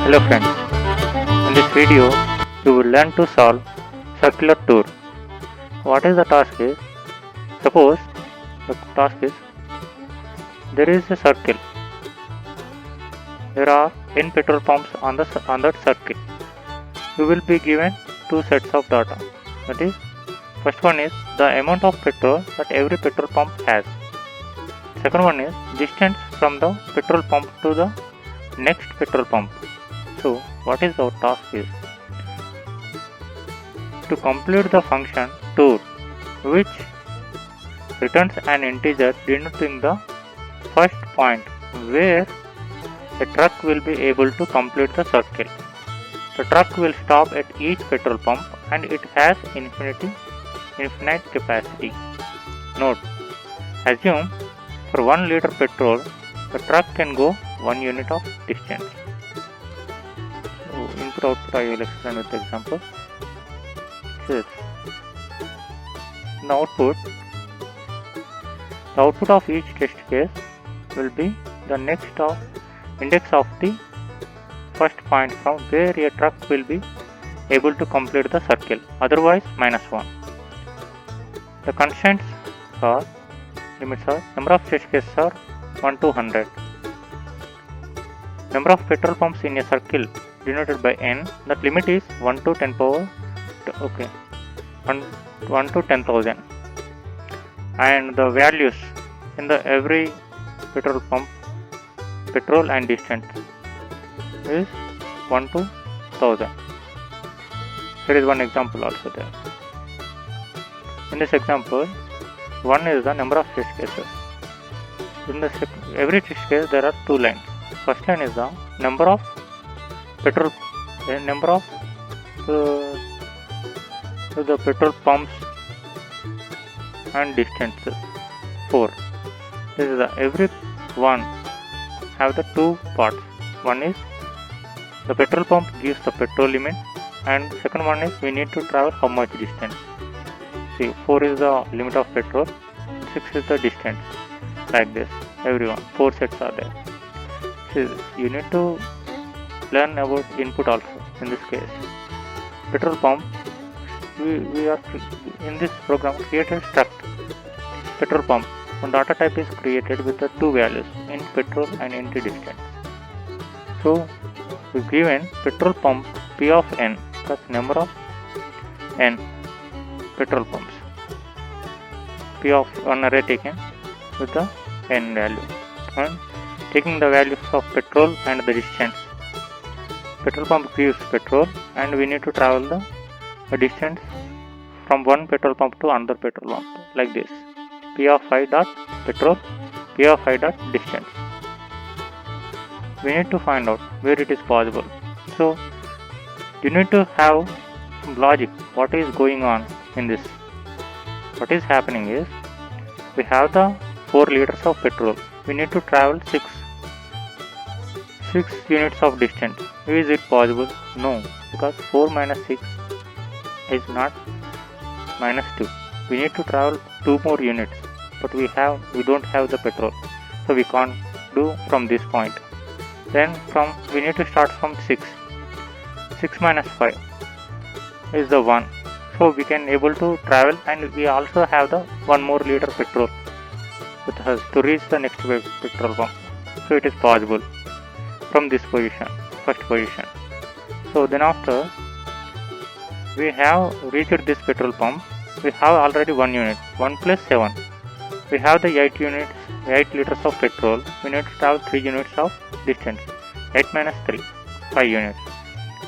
Hello friends, in this video you will learn to solve circular tour. What is the task is? Suppose the task is there is a circle. There are n petrol pumps on that circle. You will be given two sets of data. That is, first one is the amount of petrol that every petrol pump has. Second one is distance from the petrol pump to the next petrol pump. So what is our task is to complete the function tour, which returns an integer denoting the first point where a truck will be able to complete the circle. The truck will stop at each petrol pump and it has infinite capacity. Note, assume for 1 liter petrol the truck can go 1 unit of distance. So input output I will explain with the example. Yes. The output of each test case will be the index of the first point from where a truck will be able to complete the circle, otherwise -1. The constraints are limits are number of test cases are 1 to 100. Number of petrol pumps in a circle denoted by n, that limit is 1 to 10 power 1 to 10,000, and the values in the every petrol pump, petrol and distance is 1 to 1000. Here is one example also there. In this example, 1 is the number of test cases. In every test case there are two lines. First line is the number of petrol, number of the petrol pumps and distances 4. This is the every one have the two parts. One is the petrol pump gives the petrol limit, and second one is we need to travel how much distance. See, 4 is the limit of petrol, 6 is the distance. Like this, everyone 4 sets are there. See, you need to learn about input also. In this case, petrol pump, we are in this program created struct petrol pump. One data type is created with the two values, int petrol and int distance. So we given petrol pump P of n, because number of n petrol pumps, P of one array taken with the n value, and taking the values of petrol and the distance. Petrol pump gives petrol and we need to travel the distance from one petrol pump to another petrol pump, like this. P of I dot petrol, P of I dot distance. We need to find out where it is possible. So you need to have some logic. What is going on in this? What is happening is we have the 4 liters of petrol. We need to travel 6 units of distance. Is it possible? No, because 4 minus 6 is not -2. We need to travel 2 more units, but we don't have the petrol, so we can't do from this point. Then we need to start from 6. 6 minus 5 is the 1, so we can able to travel, and we also have the 1 more liter petrol with us to reach the next petrol pump. So it is possible from this position, first position. So then after we have reached this petrol pump, we have already 1 unit, 1 plus 7. We have the 8 liters of petrol. We need to travel 3 units of distance. 8 minus 3, 5 units.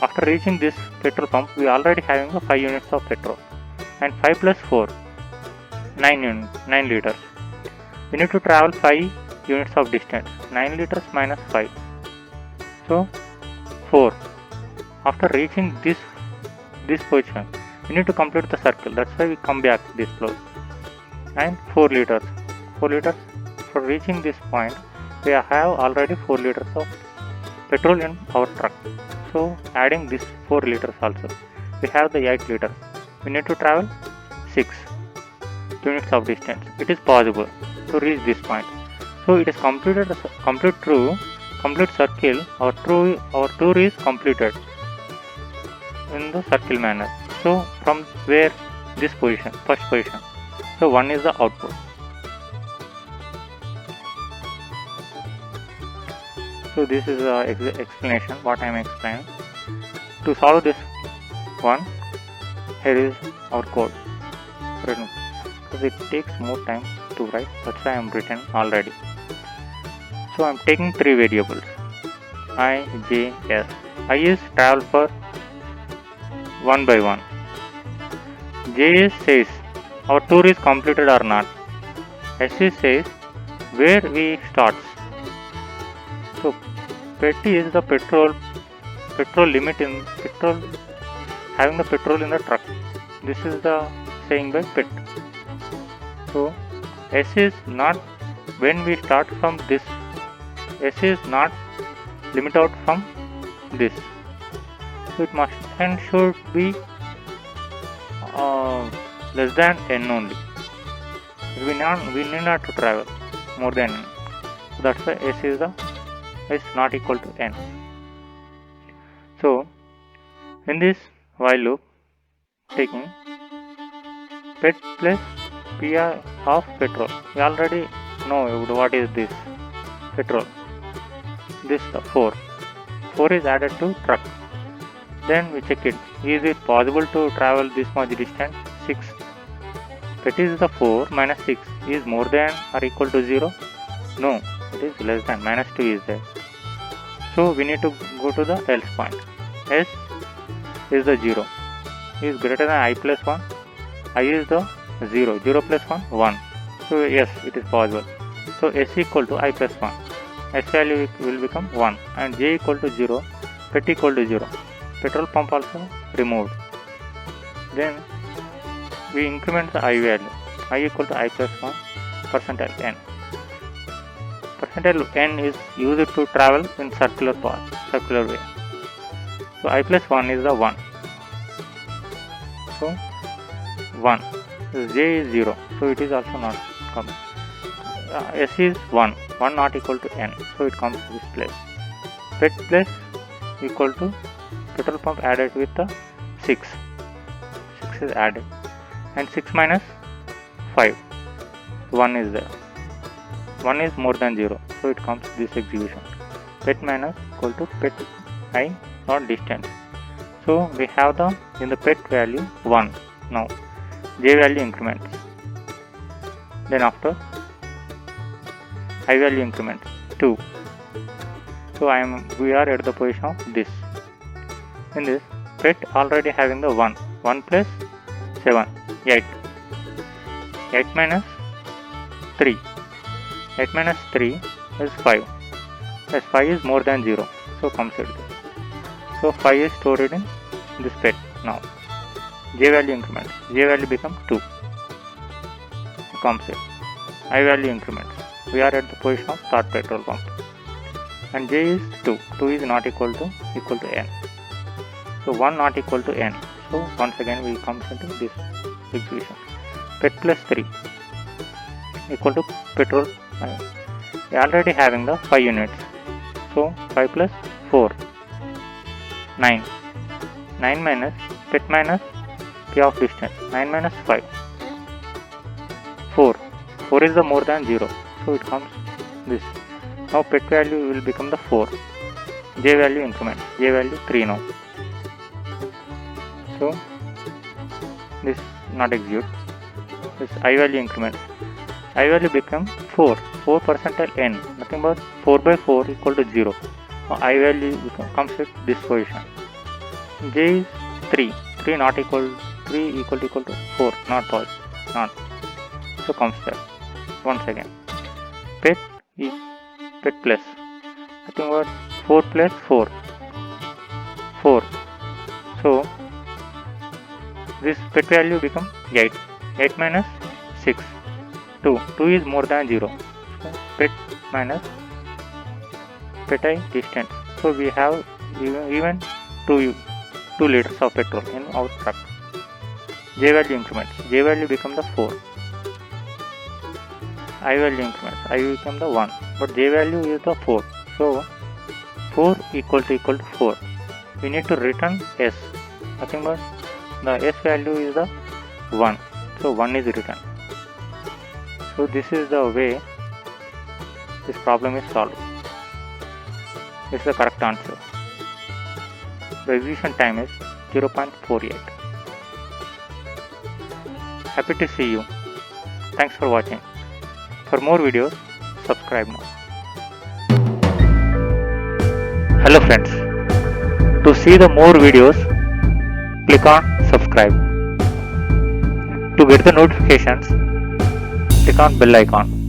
After reaching this petrol pump, we already having 5 units of petrol. And 5 plus 4, 9 liters. We need to travel 5 units of distance. 9 liters minus 5. So 4. After reaching this position, we need to complete the circle. That's why we come back this close. And 4 liters. For reaching this point, we have already 4 liters of petrol in our truck. So adding this 4 liters also, we have the 8 liters. We need to travel 6 units of distance. It is possible to reach this point. So it is complete true complete circle, our tour is completed in the circle manner. So from where this position, first position. So 1 is the output. So this is the explanation what I am explaining. To solve this one, here is our code. Because it takes more time to write, that's why I am written already. So I am taking 3 variables, I, j, s. I is travel for 1 by 1. J says our tour is completed or not. S says where we start. So petty is the petrol limit in petrol, having the petrol in the truck. This is the saying by pet. So S is not when we start from this. S is not limit out from this. So it must and should be less than n only. We need not to travel more than n. So that's why S is not equal to n. So in this while loop, taking pet plus PR of petrol. We already know what is this petrol. This 4 is added to truck. Then we check it. Is it possible to travel this much distance? 6. That is the 4 minus 6 is more than or equal to 0? No, it is less than. Minus 2 is there. So we need to go to the else point. S is the 0. Is greater than I plus 1. I is the 0. 0 plus 1, 1. So yes, it is possible. So S equal to I plus 1. S value will become 1 and J equal to 0, pet equal to 0. Petrol pump also removed. Then we increment the I value. I equal to I plus 1 percentile n. Percentile n is used to travel in circular way. So I plus 1 is the 1. So 1. J is 0. So it is also not coming. S is 1. 1 not equal to n. So it comes to this place. Pet plus equal to petrol pump added with the 6. 6 is added. And 6 minus 5. 1 is there. 1 is more than 0. So it comes to this execution. Pet minus equal to pet I not distance. So we have in the pet value 1. Now J value increments. Then after I value increments 2. So we are at the position of this. In this pet already having the 1. 1 plus 7. 8. 8 minus 3. 8 minus 3 is 5. As 5 is more than 0. So comes it. So 5 is stored in this pet now. J value increment. J value become 2. Comes it. I value increment. We are at the position of third petrol pump. And J is 2. 2 is not equal to n. So 1 not equal to n. So once again we comes into this execution. Pet plus 3 equal to petrol. We are already having the 5 units. So 5 plus 4. 9. 9 minus pet minus P of distance. 9 minus 5. 4. 4 is the more than 0. So it comes this. Now pet value will become the 4. J value increment. J value 3 now. So this not execute. This I value increment. I value become 4. 4 percentile n. Nothing but 4 by 4 equal to 0. Now I value comes at this position. J is 3. 3 not equal 3 equal to 4. Not possible. Not. So comes there. Once again. Pet plus. Nothing but 4 plus 4. 4. So this pet value become 8. 8 minus 6. 2. 2 is more than 0. So pet minus pet I distance. So we have even 2 liters of petrol in our truck. J value increments. J value become the 4. I value increments. I become the 1. But J value is the 4. So 4 equal to 4. We need to return s. Nothing but the s value is the 1. So 1 is written. So this is the way this problem is solved. This is the correct answer. The execution time is 0.48. Happy to see you. Thanks for watching. For more videos, subscribe now. Hello friends. To see the more videos, click on subscribe. To get the notifications, click on bell icon.